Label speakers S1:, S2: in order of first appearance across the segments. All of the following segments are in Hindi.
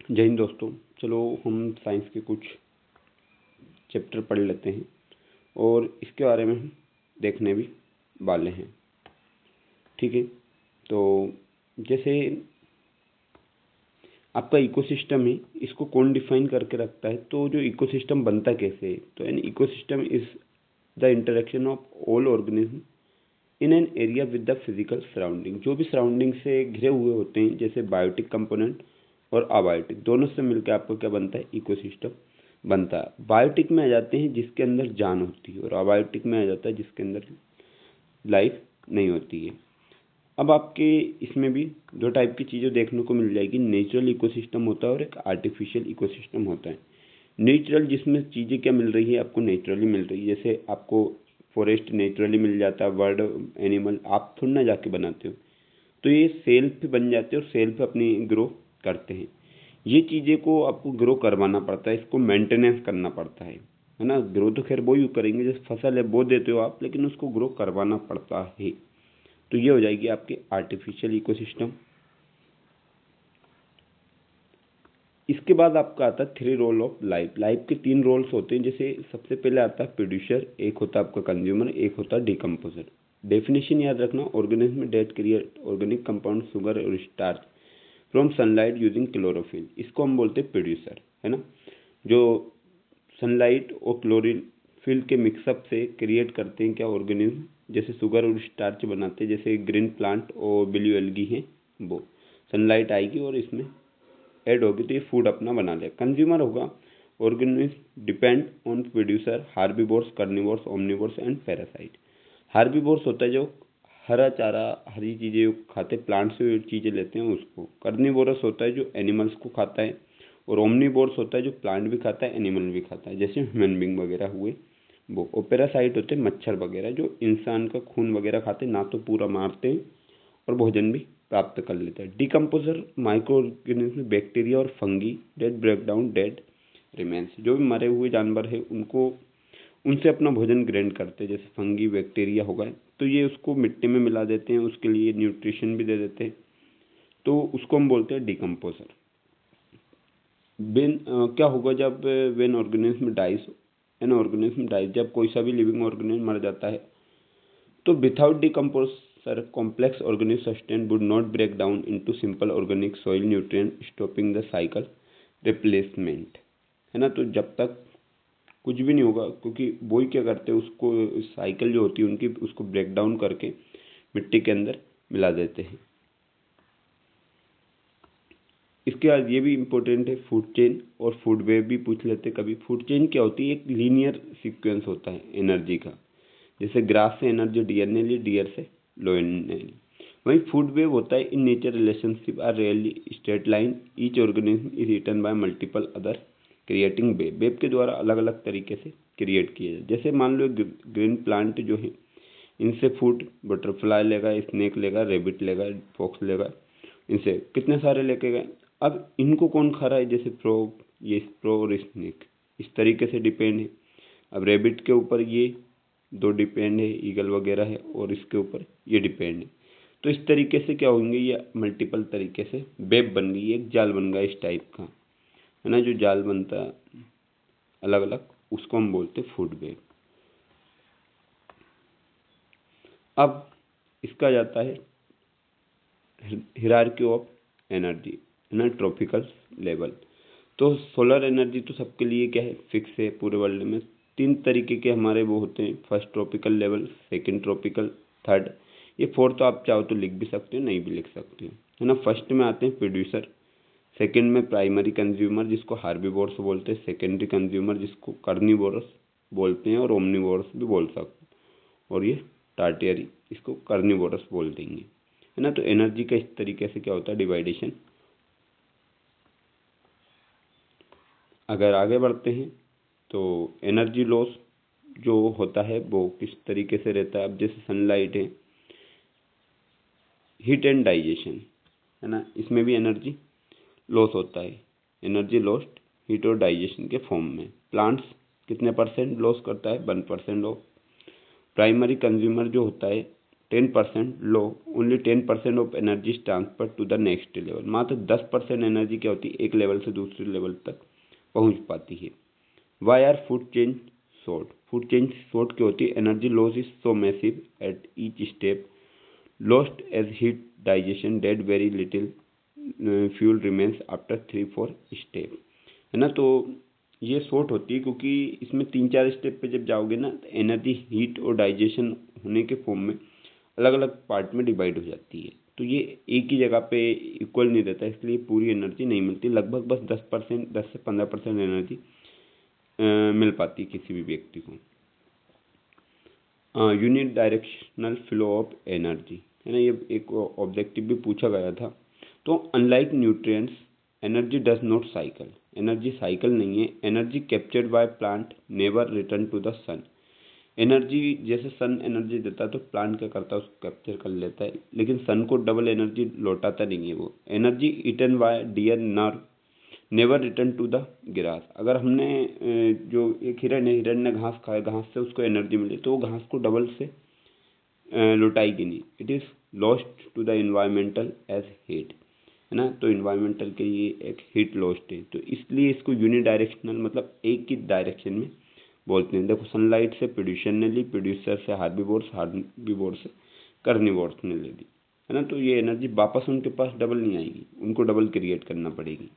S1: जय हिंद दोस्तों। चलो हम साइंस के कुछ चैप्टर पढ़ लेते हैं और इसके बारे में हम देखने भी वाले हैं। ठीक है, तो जैसे आपका इकोसिस्टम है, इसको कौन डिफाइन करके रखता है? तो जो इकोसिस्टम बनता कैसे है, तो an ecosystem is the interaction of all organism in an area with the physical surrounding. जो भी सराउंडिंग से घिरे हुए होते हैं, जैसे बायोटिक कंपोनेंट और अबायोटिक, दोनों से मिलकर आपको क्या बनता है? इकोसिस्टम बनता है। बायोटिक में आ जाते हैं जिसके अंदर जान होती है, और अबायोटिक में आ जाता है जिसके अंदर लाइफ नहीं होती है। अब आपके इसमें भी दो टाइप की चीज़ें देखने को मिल जाएगी। नेचुरल इकोसिस्टम होता है और एक आर्टिफिशियल इकोसिस्टम होता है। नेचुरल, जिसमें चीज़ें क्या मिल रही है आपको? नेचुरली मिल रही है। जैसे आपको फॉरेस्ट नेचुरली मिल जाता है, बर्ड एनिमल आप थोड़ा ना जाके बनाते हो, तो ये सेल्फ बन जाते हैं और सेल्फ अपनी ग्रो करते हैं। ये चीज़ें को आपको ग्रो करवाना पड़ता है, इसको मेंटेनेंस करना पड़ता है ना। ग्रो तो खैर वो ही करेंगे, जैसे फसल है बो देते हो आप, लेकिन उसको ग्रो करवाना पड़ता है। तो ये हो जाएगी आपकी आर्टिफिशियल इकोसिस्टम। इसके बाद आपका आता है three role of life. Life के तीन रोल्स होते हैं। जैसे सबसे पहले आता है प्रोड्यूसर, एक होता है आपका कंज्यूमर, एक होता है डिकम्पोजर। डेफिनेशन याद रखना, organism that create organic compound sugar और starch from sunlight using chlorophyll. इसको हम बोलते हैं प्रोड्यूसर, है ना। जो सनलाइट और क्लोरोफिल के मिक्सअप से क्रिएट करते हैं क्या? ऑर्गेनिज्म, जैसे शुगर और स्टार्च बनाते हैं। जैसे ग्रीन प्लांट और ब्लू एल्गी हैं, वो सनलाइट आएगी और इसमें ऐड होगी तो ये फूड अपना बना ले। कंज्यूमर होगा, organism depend on producer, herbivores, carnivores, omnivores and parasite. Herbivores होता है जो हरा चारा, हरी चीज़ें खाते, प्लांट से चीज़ें लेते हैं उसको। कार्निवोरस होता है जो एनिमल्स को खाता है, और ओमनिवोर्स होता है जो प्लांट भी खाता है एनिमल भी खाता है, जैसे ह्यूमन बींग वगैरह हुए वो। और पैरासाइट होते हैं मच्छर वगैरह जो इंसान का खून वगैरह खाते हैं, ना तो पूरा मारते हैं और भोजन भी प्राप्त कर लेता है। डिकम्पोजर माइक्रो ऑर्गेनिज्म, बैक्टीरिया और fungi dead break down dead remains. जो भी मरे हुए जानवर है उनको, उनसे अपना भोजन ग्रहण करते हैं, जैसे फंगी बैक्टीरिया हो गए, तो ये उसको मिट्टी में मिला देते हैं, उसके लिए न्यूट्रिशन भी दे देते हैं, तो उसको हम बोलते हैं डिकम्पोजर। क्या होगा जब when organism dies, an organism dies, जब कोई सा भी लिविंग ऑर्गेनिज्म मर जाता है, तो without decomposer complex organic sustain would not break down into simple organic soil nutrient, stopping the cycle replacement, है ना। तो जब तक कुछ भी नहीं होगा, क्योंकि वही क्या करते हैं, उसको साइकिल जो होती है उनकी, उसको ब्रेक डाउन करके मिट्टी के अंदर मिला देते हैं। इसके बाद ये भी इम्पोर्टेंट है, फूड चेन और फूड वेब भी पूछ लेते कभी। फूड चेन क्या होती है? एक लीनियर सीक्वेंस होता है एनर्जी का। जैसे ग्रास से एनर्जी डीएनए ली, डीएर से लो एनए ली। वहीं फूड वेव होता है, in nature relationship are really straight line, each organism is written by multiple other creating web. Web के द्वारा अलग अलग तरीके से क्रिएट किए जाए। जैसे मान लो ग्रीन प्लांट जो है, इनसे फूड बटरफ्लाई लेगा, स्नेक लेगा, रेबिट लेगा, फॉक्स लेगा, इनसे कितने सारे लेके गए। अब इनको कौन खा रहा है? जैसे फ्रॉग, ये स्प्रो और स्नेक, इस तरीके से डिपेंड है। अब रेबिट के ऊपर ये दो डिपेंड है, ईगल वगैरह है, और इसके ऊपर ये डिपेंड है। तो इस तरीके से क्या होंगे, ये मल्टीपल तरीके से वेब बन गई, एक जाल बन गया इस टाइप का, है ना। जो जाल बनता है अलग अलग, उसको हम बोलते हैं फूड वेब। अब इसका जाता है हिरार्की ऑफ एनर्जी, है ना, ट्रॉपिकल लेवल। तो सोलर एनर्जी तो सबके लिए क्या है? फिक्स है पूरे वर्ल्ड में। तीन तरीके के हमारे वो होते हैं, first tropical level, second tropical, third. ये फोर्थ तो आप चाहो तो लिख भी सकते हो, नहीं भी लिख सकते हो, है ना। फर्स्ट में आते हैं प्रोड्यूसर, सेकंड में प्राइमरी कंज्यूमर जिसको हार्बीवोर्स बोलते हैं, सेकेंडरी कंज्यूमर जिसको कार्निवोरस बोलते हैं और ओमनिवोरस भी बोल सकते हैं, और ये टार्टियरी, इसको कार्निवोरस बोल देंगे, है ना। तो एनर्जी का इस तरीके से क्या होता है? डिवाइडेशन। अगर आगे बढ़ते हैं तो एनर्जी लॉस जो होता है वो किस तरीके से रहता है? अब जैसे सनलाइट है, हीट एंड डाइजेशन, है ना, इसमें भी एनर्जी लॉस होता है। एनर्जी लॉस्ट हीट और डाइजेशन के फॉर्म में। प्लांट्स कितने परसेंट लॉस करता है? 1% ऑफ। प्राइमरी कंज्यूमर जो होता है 10% लो, only 10% of energy is transfer to the next level. मात्र 10% एनर्जी क्या होती है, एक लेवल से दूसरे लेवल तक पहुंच पाती है। Why are food chain short? Food chain short क्यों होती है? Energy loss is so massive at each step, lost as heat digestion, dead very little fuel remains after 3-4 step, है ना। तो ये शॉर्ट होती है क्योंकि इसमें 3-4 स्टेप पे जब जाओगे ना तो एनर्जी हीट और डाइजेशन होने के फॉर्म में अलग अलग पार्ट में डिवाइड हो जाती है। तो ये एक ही जगह पे इक्वल नहीं रहता, इसलिए पूरी एनर्जी नहीं मिलती। लगभग बस 10% 10 से 15% एनर्जी मिल पाती है किसी भी व्यक्ति को। Unit directional flow of energy, है ना, ये एक ऑब्जेक्टिव भी पूछा गया था। तो unlike nutrients energy does not cycle, energy cycle नहीं है। Energy captured by plant never return to the sun. Energy जैसे सन एनर्जी देता है तो प्लांट क्या करता है, उसको कैप्चर कर लेता है, लेकिन सन को डबल एनर्जी लौटाता नहीं है वो। एनर्जी ईटन बाय डियर नर never return to the grass. अगर हमने जो एक हिरन ने घास खाया, घास से उसको एनर्जी मिली तो वो घास को डबल से लौटाएगी नहीं। It is lost to the environmental as heat, है ना। तो इन्वायरमेंटल के लिए एक हीट लॉस्ट है, तो इसलिए इसको यूनिडायरेक्शनल मतलब एक ही डायरेक्शन में बोलते हैं। देखो, सनलाइट से प्रोड्यूसर ने ली, प्रोड्यूसर से हार्बीवोर्स, हार्बीवोर से कार्निवोर्स ने ले ली, है ना। तो ये एनर्जी वापस उनके पास डबल नहीं आएगी, उनको डबल क्रिएट करना पड़ेगी।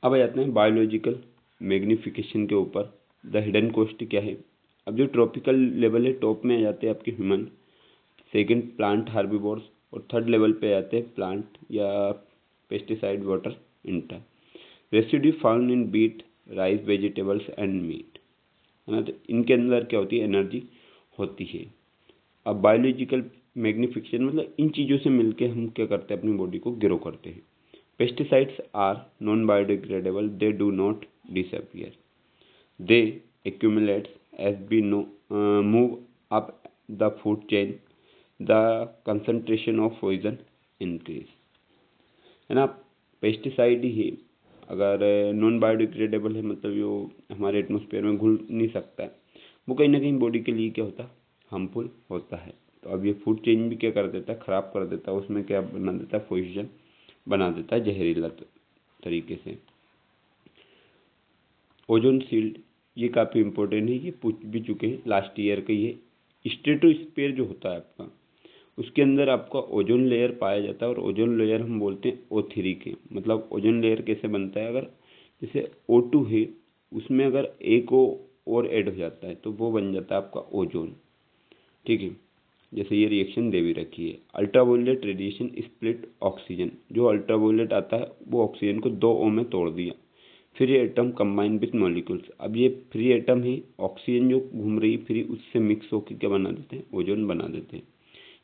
S1: अब आ जाते हैं बायोलॉजिकल मैग्निफिकेशन के ऊपर। द हिडन कॉस्ट क्या है? अब जो ट्रॉपिकल लेवल है, टॉप में आ जाते हैं आपके ह्यूमन, सेकंड प्लांट हार्बीवोर्स, और थर्ड लेवल पे आते हैं प्लांट या pesticide water enter. Residue found in beet, rice, vegetables and meat, है ना। तो इनके अंदर क्या होती है, एनर्जी होती है। अब बायोलॉजिकल मैग्निफिकेशन मतलब इन चीज़ों से मिलके हम क्या करते हैं, अपनी बॉडी को ग्रो करते हैं। Pesticides are non biodegradable, they do not disappear, they accumulate as we know, move up the food chain, the concentration of poison increase, है ना। पेस्टिसाइड ही है, अगर नॉन बायोडिग्रेडेबल है मतलब वो हमारे एटमोसफेयर में घुल नहीं सकता है, वो कहीं ना कहीं बॉडी के लिए क्या होता है, हार्मफुल होता है। तो अब ये फूड चेन भी क्या कर देता है, ख़राब कर देता है, उसमें क्या बना देता है, पॉइजन बना देता है, जहरीला तरीके से। ओजोन शील्ड, ये काफ़ी इंपॉर्टेंट है, ये पूछ भी चुके हैं लास्ट ईयर का। ये स्ट्रेटोस्फीयर जो होता है आपका, उसके अंदर आपका ओजोन लेयर पाया जाता है, और ओजोन लेयर हम बोलते हैं O3 के। मतलब ओजोन लेयर कैसे बनता है, अगर जैसे O2 है, उसमें अगर एक O और ऐड हो जाता है तो वो बन जाता है आपका ओजोन, ठीक है। जैसे ये रिएक्शन दे भी रखी है। अल्ट्रावायलेट रेडिएशन स्प्लिट ऑक्सीजन, जो अल्ट्रावायलेट आता है वो ऑक्सीजन को 2 O में तोड़ दिया। Free atom combine with molecules, अब ये फ्री एटम ही ऑक्सीजन जो घूम रही फ्री, उससे मिक्स होकर क्या बना देते हैं, ओजोन बना देते हैं।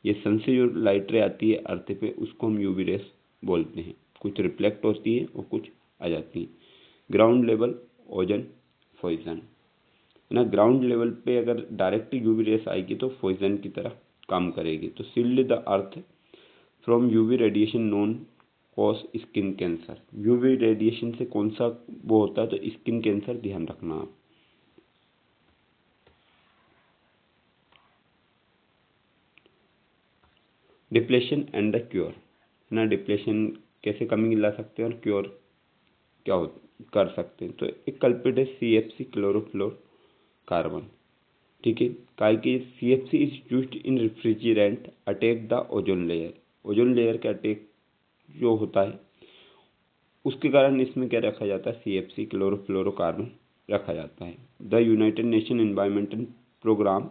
S1: ये सन से जो लाइट रे आती है अर्थ पे, उसको हम यूवी रेस बोलते हैं। कुछ रिफ्लेक्ट होती है और कुछ आ जाती है। ग्राउंड लेवल ओजोन पॉइजन, है ना। ग्राउंड लेवल पे अगर डायरेक्ट यूवी रेस आएगी तो पॉइजन की तरह काम करेगी। तो shield the earth from UV radiation non cause skin cancer, UV radiation से कौन सा वो होता है, तो स्किन कैंसर, ध्यान रखना आप। डिप्लेशन एंड द क्योर, है ना। डिप्लेशन कैसे कमी ला सकते हैं और क्योर क्या हो कर सकते हैं। तो एक कल्पिट है CFC, क्लोरोफ्लोर कार्बन, ठीक है। काय कि CFC is used in refrigerant attack the ozone layer, ozone layer के अटैक जो होता है उसके कारण इसमें क्या रखा जाता है, CFC, क्लोरोफ्लोरोकार्बन रखा जाता है। The United Nation Environmental Programme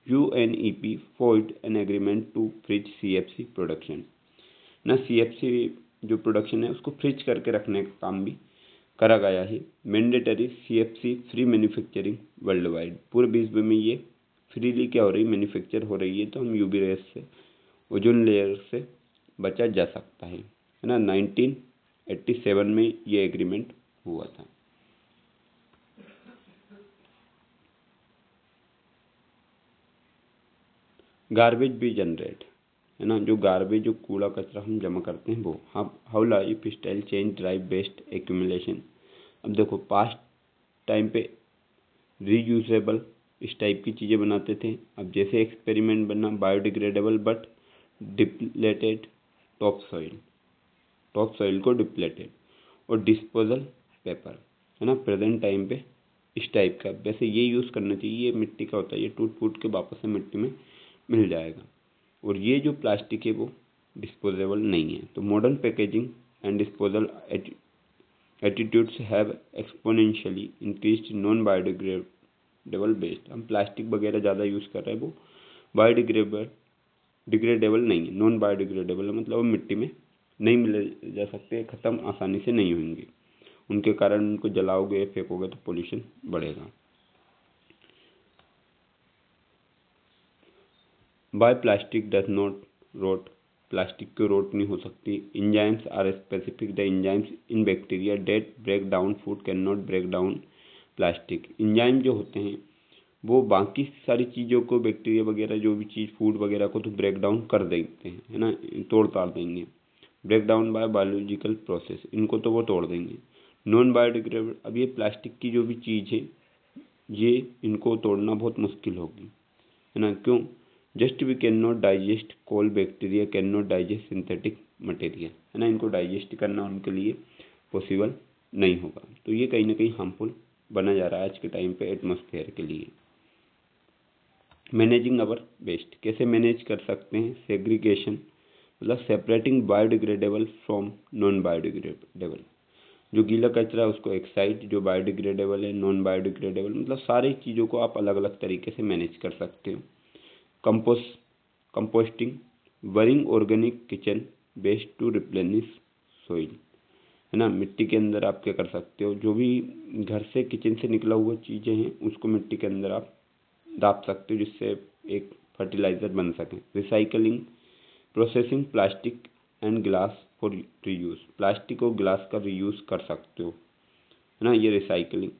S1: UNEP formed an agreement to freeze CFC production, ना। CFC जो प्रोडक्शन है उसको फ्रिज करके रखने का काम भी करा गया है। Mandatory CFC free manufacturing world wide, पूरे विश्व में ये फ्रीली क्या हो रही, मैन्युफैक्चर हो रही है। तो हम यूवी रेस से, ओजोन लेयर से बचा जा सकता है ना। 1987 में ये एग्रीमेंट हुआ था। गार्बेज भी जनरेट, है ना। जो गार्बेज, जो कूड़ा कचरा हम जमा करते हैं वो, how life style change drive best accumulation. अब देखो, पास्ट टाइम पे रीयूजेबल इस टाइप की चीज़ें बनाते थे। अब जैसे एक्सपेरिमेंट बना biodegradable but depleted top soil को डिप्लेटेड, और डिस्पोजल पेपर, है ना, प्रेजेंट टाइम पे इस टाइप का। वैसे ये यूज़ करना चाहिए, ये मिट्टी का होता है, ये टूट फूट के वापस से मिट्टी में मिल जाएगा। और ये जो प्लास्टिक है वो डिस्पोजेबल नहीं है। तो modern packaging and disposal attitudes have exponentially increased non biodegradable waste. हम प्लास्टिक वगैरह ज़्यादा यूज़ कर रहे हैं, वो डिग्रेडेबल नहीं है, नॉन बायोडिग्रेडेबल है, मतलब वो मिट्टी में नहीं मिले जा सकते, ख़त्म आसानी से नहीं होंगे। उनके कारण उनको जलाओगे फेंकोगे तो पोल्यूशन बढ़ेगा। By plastic does not rot, plastic की रोट नहीं हो सकती। Enzymes are specific, the enzymes in bacteria that break down food can not break down plastic. Enzyme जो होते हैं वो बाकी सारी चीज़ों को, बैक्टीरिया वगैरह जो भी चीज़ फूड वगैरह को तो ब्रेक डाउन कर देते हैं, है ना, तोड़ ताड़ देंगे। Break down by biological process, इनको तो वो तोड़ देंगे। नॉन बायोडिग्रेडेबल, अब ये प्लास्टिक की जो भी चीज़ है ये इनको तोड़ना बहुत मुश्किल होगी, है ना, क्यों? Just we can not digest coal, bacteria can not digest synthetic material, है ना, इनको डाइजेस्ट करना उनके लिए पॉसिबल नहीं होगा। तो ये कहीं ना कहीं हार्मफुल बना जा रहा है आज के टाइम पे एटमॉस्फेयर के लिए। मैनेजिंग अवर वेस्ट, कैसे मैनेज कर सकते हैं? सेग्रीगेशन, मतलब separating biodegradable from non biodegradable. जो गीला कचरा है उसको एक साइड, जो बायोडिग्रेडेबल है नॉन बायोडिग्रेडेबल, मतलब सारी चीज़ों को आप अलग अलग तरीके से मैनेज कर सकते हो। Composting, burying organic kitchen waste to replenish soil, है ना, मिट्टी के अंदर आप क्या कर सकते हो, जो भी घर से किचन से निकला हुआ चीज़ें हैं उसको मिट्टी के अंदर आप दाप सकते हो जिससे एक फर्टिलाइज़र बन सके। Recycling, processing plastic and glass for reuse, plastic और ग्लास का रीयूज कर सकते हो, है ना, ये recycling.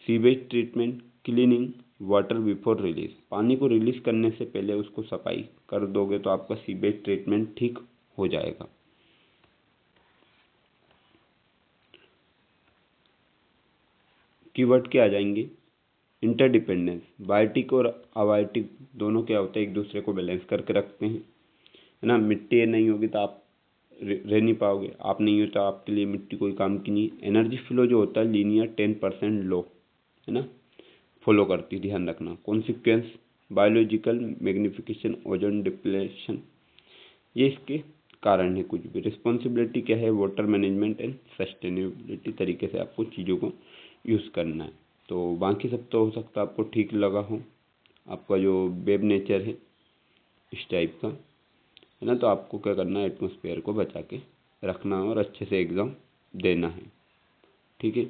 S1: Sewage treatment, cleaning water before release, पानी को रिलीज करने से पहले उसको सफाई कर दोगे तो आपका सीवेज ट्रीटमेंट ठीक हो जाएगा। कीवर्ड क्या आ जाएंगे? इंटरडिपेंडेंस, बायोटिक और अबायोटिक दोनों क्या होता है, एक दूसरे को बैलेंस करके रखते हैं, है ना। मिट्टी नहीं होगी तो आप रह नहीं पाओगे, आप नहीं हो तो आपके लिए मिट्टी कोई काम की नहीं। एनर्जी फ्लो जो होता है लीनियर 10% लो, है ना, फॉलो करती, ध्यान रखना। Consequence, biological magnification, ozone depletion, ये इसके कारण है कुछ भी। रिस्पॉन्सिबिलिटी क्या है? वाटर मैनेजमेंट एंड सस्टेनेबिलिटी तरीके से आपको चीज़ों को यूज़ करना है। तो बाकी सब तो हो सकता है आपको ठीक लगा हो, आपका जो वेब नेचर है इस टाइप का, है ना, तो आपको क्या करना है, एटमॉस्फेयर को बचा के रखना और अच्छे से एग्ज़ाम देना है, ठीक है।